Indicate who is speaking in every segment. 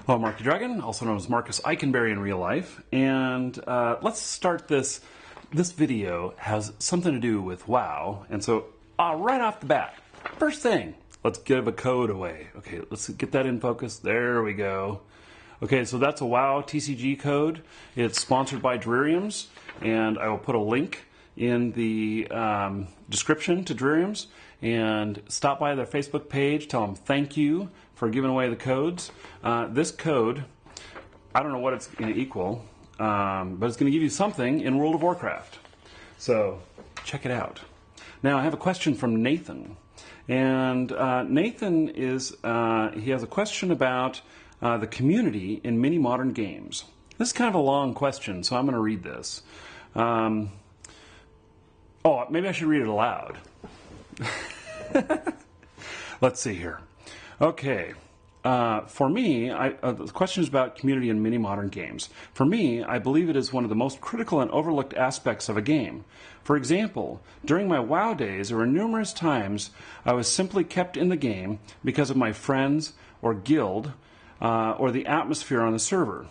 Speaker 1: Hello, Marky Dragon, also known as Marcus Eikenberry in real life, and let's start this. This video has something to do with WoW, and so right off the bat, first thing, let's give a code away. Okay, let's get that in focus. There we go. Okay, so that's a WoW TCG code. It's sponsored by Dririums, and I will put a link in the description to Dririums, and stop by their Facebook page, tell them thank you for giving away the codes. This code, I don't know what it's going to equal, but it's going to give you something in World of Warcraft. So check it out. Now I have a question from Nathan, and Nathan is he has a question about the community in many modern games. This is kind of a long question, so I'm going to read this. Oh, maybe I should read it aloud. Let's see here. Okay. For me, the question is about community in many modern games. For me, I believe it is one of the most critical and overlooked aspects of a game. For example, during my WoW days, there were numerous times I was simply kept in the game because of my friends or guild or the atmosphere on the server.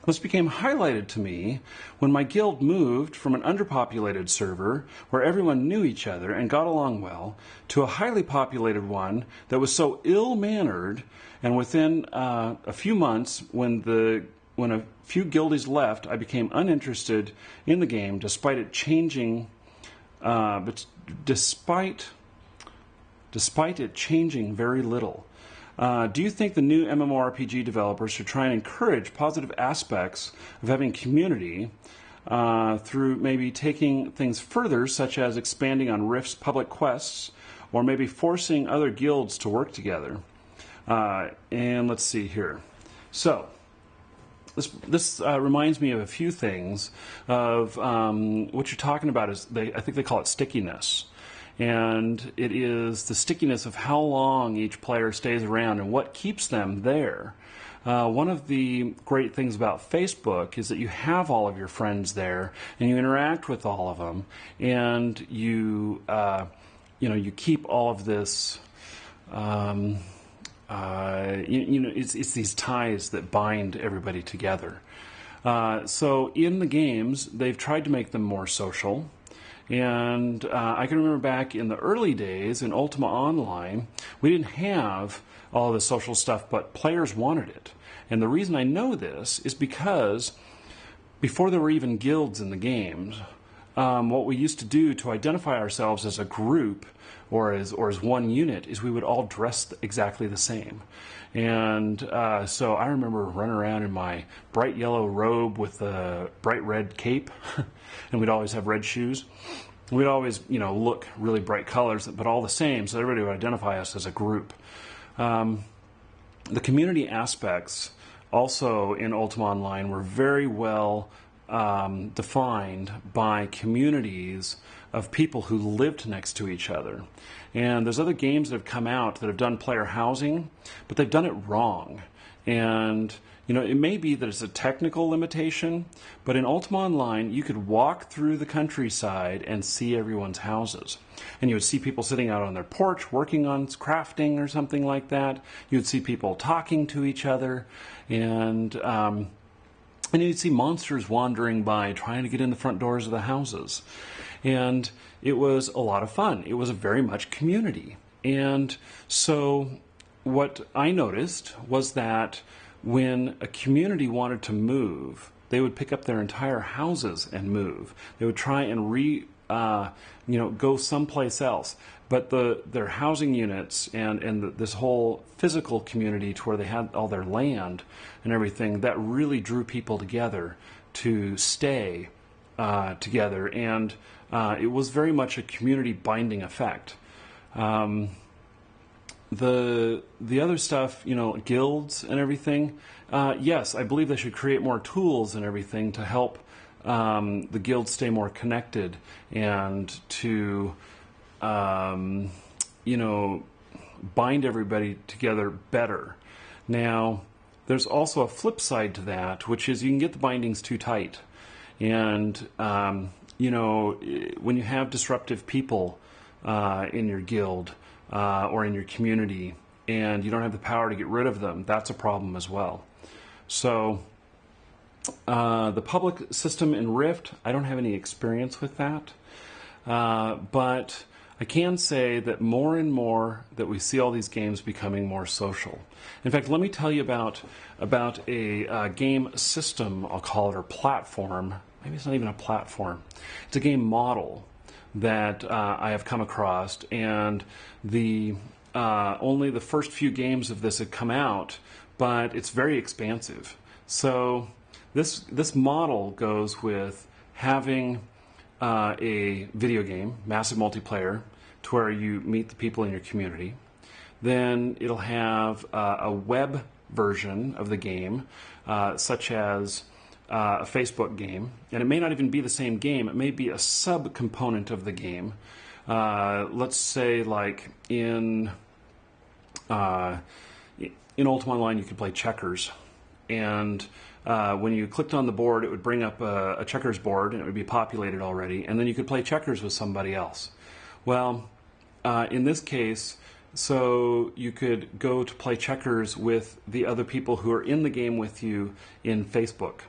Speaker 1: This became highlighted to me when my guild moved from an underpopulated server where everyone knew each other and got along well to a highly populated one that was so ill-mannered, and within a few months, when a few guildies left, I became uninterested in the game despite it changing despite it changing very little. Do you think the new MMORPG developers should try and encourage positive aspects of having community through maybe taking things further, such as expanding on Rift's public quests, or maybe forcing other guilds to work together? And let's see here. So this reminds me of a few things of what you're talking about. Is I think they call it stickiness. And it is the stickiness of how long each player stays around and what keeps them there. One of the great things about Facebook is that you have all of your friends there and you interact with all of them, and you you keep all of this. It's these ties that bind everybody together. So in the games, they've tried to make them more social. And I can remember back in the early days in Ultima Online, we didn't have all the social stuff, but players wanted it. And the reason I know this is because before there were even guilds in the games, what we used to do to identify ourselves as a group or as one unit is we would all dress exactly the same. And so I remember running around in my bright yellow robe with a bright red cape, and we'd always have red shoes. We'd always, look really bright colors, but all the same, so everybody would identify us as a group. The community aspects also in Ultima Online were very well defined by communities of people who lived next to each other. And there's other games that have come out that have done player housing, but they've done it wrong. And it may be that it's a technical limitation, but in Ultima Online, you could walk through the countryside and see everyone's houses. And you would see people sitting out on their porch working on crafting or something like that. You would see people talking to each other, and you'd see monsters wandering by trying to get in the front doors of the houses. And it was a lot of fun. It was a very much community. And so what I noticed was that when a community wanted to move, they would pick up their entire houses and move. They would try and go someplace else. But their housing units and this whole physical community to where they had all their land and everything, that really drew people together to stay together. And it was very much a community binding effect. The other stuff, guilds and everything, yes, I believe they should create more tools and everything to help the guilds stay more connected and to, bind everybody together better. Now, there's also a flip side to that, which is you can get the bindings too tight. And, when you have disruptive people in your guild or in your community, and you don't have the power to get rid of them, that's a problem as well. So the public system in Rift, I don't have any experience with that, but I can say that more and more that we see all these games becoming more social. In fact, let me tell you about a game system, I'll call it, or platform. Maybe it's not even a platform. It's a game model that I have come across, and only the first few games of this have come out, but it's very expansive. So this model goes with having a video game, massive multiplayer, to where you meet the people in your community. Then it'll have a web version of the game, such as a Facebook game. And it may not even be the same game. It may be a sub-component of the game. Let's say like in Ultima Online you could play checkers. And when you clicked on the board, it would bring up a checkers board, and it would be populated already, and then you could play checkers with somebody else. Well, in this case, so you could go to play checkers with the other people who are in the game with you in Facebook.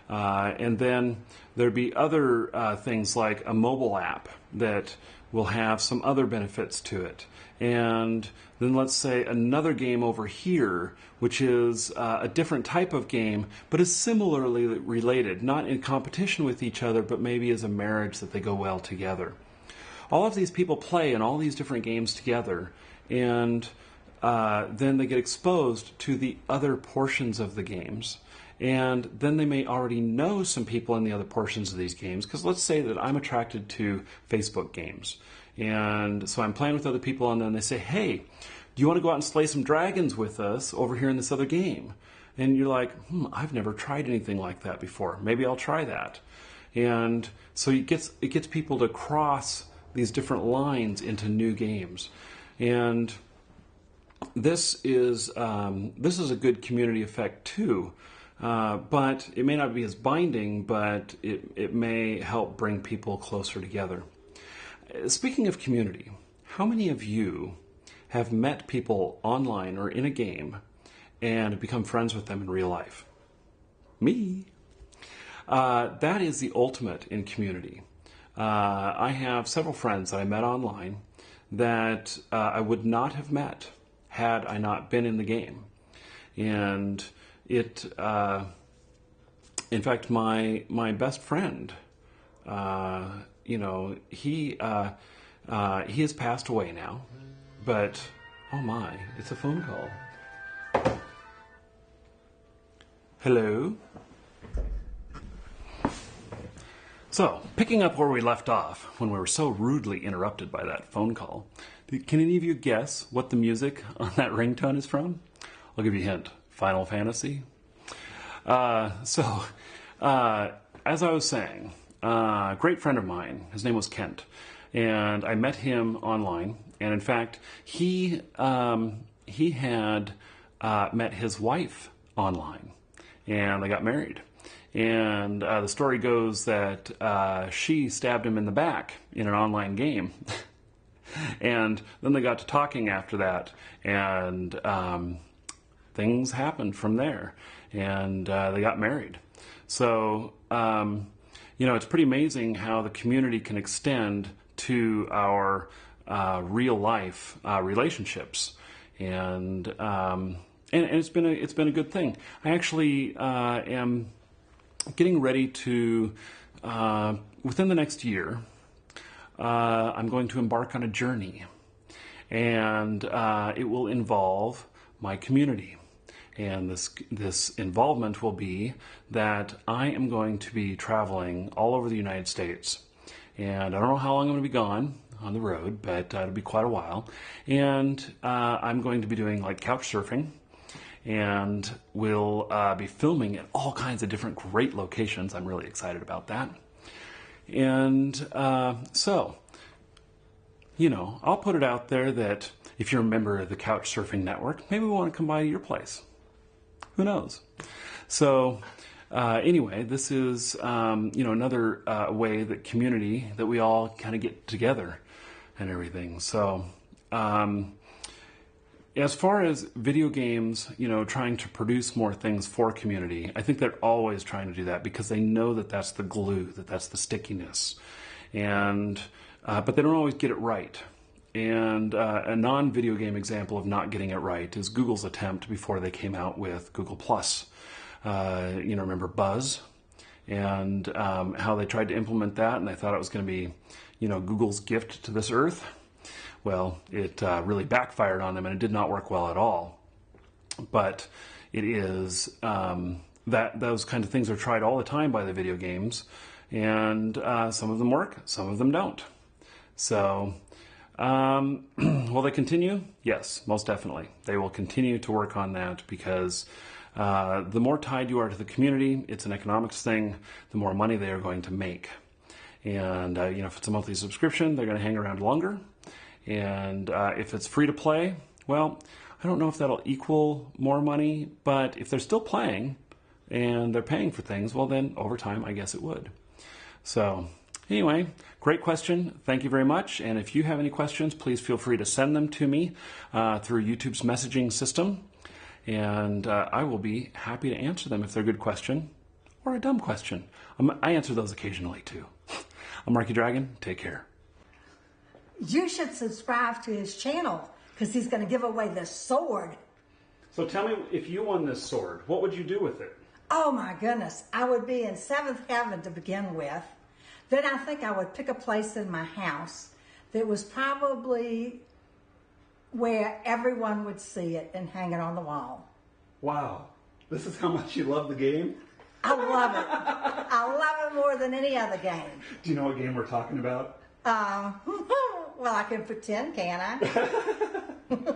Speaker 1: And then there'd be other things like a mobile app that will have some other benefits to it. And then let's say another game over here, which is a different type of game, but is similarly related, not in competition with each other, but maybe as a marriage that they go well together. All of these people play in all these different games together, and then they get exposed to the other portions of the games. And then they may already know some people in the other portions of these games, because let's say that I'm attracted to Facebook games. And so I'm playing with other people, and then they say, hey, do you want to go out and slay some dragons with us over here in this other game? And you're like, I've never tried anything like that before. Maybe I'll try that. And so it gets people to cross these different lines into new games. And this is a good community effect too. But it may not be as binding, but it may help bring people closer together. Speaking of community, how many of you have met people online or in a game and have become friends with them in real life? Me. That is the ultimate in community. I have several friends that I met online that I would not have met had I not been in the game. And in fact, my best friend, he has passed away now, but oh my, it's a phone call. Hello? So, picking up where we left off when we were so rudely interrupted by that phone call, can any of you guess what the music on that ringtone is from? I'll give you a hint. Final Fantasy? As I was saying, a great friend of mine, his name was Kent, and I met him online, and in fact, he had met his wife online, and they got married. And the story goes that she stabbed him in the back in an online game. And then they got to talking after that, and things happened from there, and they got married. So, it's pretty amazing how the community can extend to our real life relationships, and it's been a good thing. I actually am getting ready to within the next year. I'm going to embark on a journey, and it will involve my community. And this involvement will be that I am going to be traveling all over the United States. And I don't know how long I'm going to be gone on the road, but it'll be quite a while. And I'm going to be doing like couch surfing, and we'll be filming at all kinds of different great locations. I'm really excited about that. And so, I'll put it out there that if you're a member of the Couch Surfing Network, maybe we want to come by your place. Who knows? So, anyway, this is, another way that community, that we all kind of get together and everything. So, As far as video games, trying to produce more things for community, I think they're always trying to do that because they know that that's the glue, that that's the stickiness. And but they don't always get it right. And a non-video game example of not getting it right is Google's attempt before they came out with Google Plus. Remember Buzz? And how they tried to implement that, and they thought it was going to be, Google's gift to this earth. Well, it really backfired on them, and it did not work well at all. But it is that those kind of things are tried all the time by the video games, and some of them work, some of them don't. So, will they continue? Yes, most definitely. They will continue to work on that because the more tied you are to the community, it's an economics thing, the more money they are going to make. And, if it's a monthly subscription, they're going to hang around longer. And if it's free to play, well, I don't know if that'll equal more money, but if they're still playing and they're paying for things, well, then over time, I guess it would. So anyway, great question. Thank you very much. And if you have any questions, please feel free to send them to me through YouTube's messaging system. And I will be happy to answer them if they're a good question or a dumb question. I answer those occasionally too. I'm Marky Dragon. Take care.
Speaker 2: You should subscribe to his channel because he's going to give away the sword.
Speaker 1: So tell me, if you won this sword, what would you do with it?
Speaker 2: Oh my goodness. I would be in seventh heaven to begin with. Then I think I would pick a place in my house that was probably where everyone would see it and hang it on the wall.
Speaker 1: Wow. This is how much you love the game?
Speaker 2: I love it. I love it more than any other game.
Speaker 1: Do you know what game we're talking about?
Speaker 2: Well, I can pretend, can I?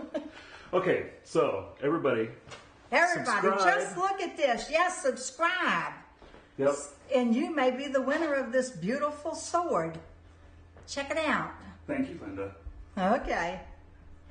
Speaker 1: Okay, so everybody subscribe.
Speaker 2: Just look at this. Yes, subscribe.
Speaker 1: Yep.
Speaker 2: And you may be the winner of this beautiful sword. Check it out.
Speaker 1: Thank you, Linda.
Speaker 2: Okay.